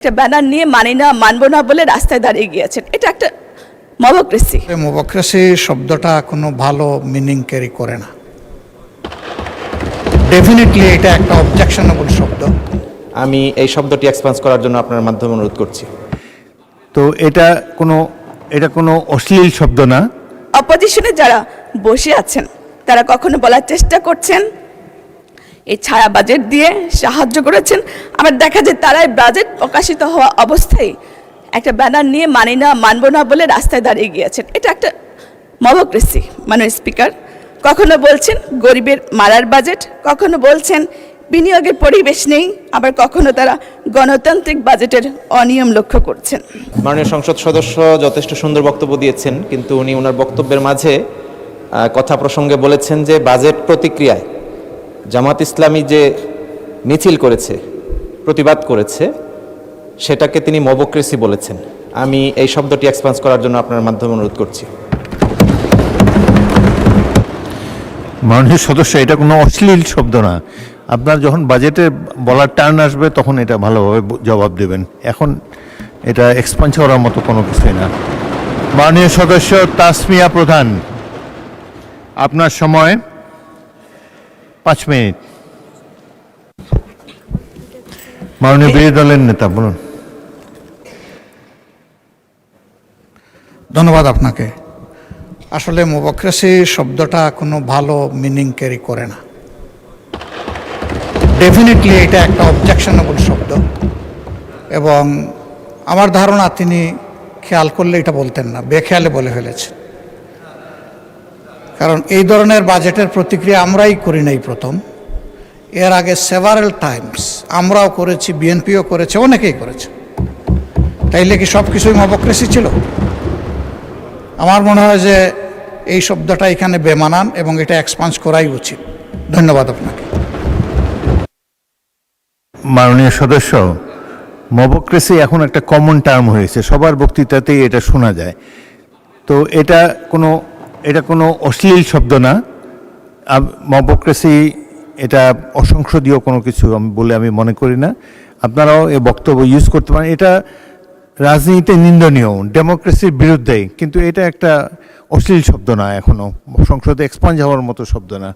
একটা ব্যানার নিয়ে মানি না মানবো না বলে রাস্তায় দাঁড়িয়ে গিয়েছেন। এটা একটা মবক্রেসি। মবক্রেসি শব্দটা কোনো ভালো মিনিং ক্যারি করে না। ডেফিনেটলি এটা একটা অবজেকশনেবল শব্দ। আমি এই শব্দটি এক্সপান্স করার জন্য আপনার মাধ্যমে অনুরোধ করছি। তো এটা কোনো অশ্লীল শব্দ না। অপোজিশনে যারা বসে আছেন তারা কখনো বলার চেষ্টা করছেন এই ছায়া বাজেট দিয়ে সাহায্য করেছেন, আবার দেখা যায় তারাই বাজেট প্রকাশিত হওয়া অবস্থায় একটা ব্যানার নিয়ে মানি না মানবো না বলে রাস্তায় দাঁড়িয়ে গিয়েছেন। এটা একটা মবক্রেসি। মাননীয় স্পিকার, কখনো বলছেন গরিবের মারার বাজেট, কখনো বলছেন বিনিয়োগের পরিবেশ নেই, আবার কখনো তারা গণতান্ত্রিক বাজেটের অনিয়ম লক্ষ্য করছেন। মাননীয় সংসদ সদস্য যথেষ্ট সুন্দর বক্তব্য দিয়েছেন, কিন্তু উনি ওনার বক্তব্যের মাঝে কথা প্রসঙ্গে বলেছেন যে বাজেট প্রতিক্রিয়ায় জামাত ইসলামী যে মিছিল করেছে, প্রতিবাদ করেছে, সেটাকে তিনি মবক্রেসি বলেছেন। আমি এই শব্দটি এক্সপান্স করার জন্য আপনার মাধ্যমে অনুরোধ করছি। মাননীয় সদস্য, এটা কোনো অশ্লীল শব্দ না। আপনার যখন বাজেটে বলার টার্ন আসবে তখন এটা ভালোভাবে জবাব দেবেন। এখন এটা এক্সপান্স করার মতো কোনো কিছুই না। মাননীয় সদস্য তাসমিয়া প্রধান, আপনার সময় 5 মিনিট। মাননীয় বিরোধী দলের নেতা, বলুন। ধন্যবাদ আপনাকে। আসলে মবক্রেসি শব্দটা কোনো ভালো মিনিং ক্যারি করে না। ডেফিনেটলি এটা একটা অবজেকশনেবল শব্দ, এবং আমার ধারণা তিনি খেয়াল করলে এটা বলতেন না, বেখেয়ালে বলে ফেলেছেন। কারণ এই ধরনের বাজেটের প্রতিক্রিয়া আমরাই করি নাই প্রথম। এর আগে সেভারেল টাইমস আমরাও করেছি, বিএনপিও করেছে, অনেকেই করেছে। তাইলে কি সব কিছুই মবক্রেসি ছিল? আমার মনে হয় যে এই শব্দটা এখানে বেমানান এবং এটা এক্সপান্স করাই উচিত। ধন্যবাদ আপনাকে। মাননীয় সদস্য, মবক্রেসি এখন একটা কমন টার্ম হয়েছে, সবার বক্তৃতাতেই এটা শোনা যায়। তো এটা কোনো অশ্লীল শব্দ না। মবক্রেসি এটা অসংসদীয় কোনো কিছু বলে আমি মনে করি না। আপনারাও এই বক্তব্য ইউজ করতে পারেন। এটা রাজনীতিতে নিন্দনীয়, ডেমোক্রেসির বিরুদ্ধে, কিন্তু এটা একটা অশ্লীল শব্দ না, এখনো সংসদে এক্সপান্স হওয়ার মতো শব্দ না।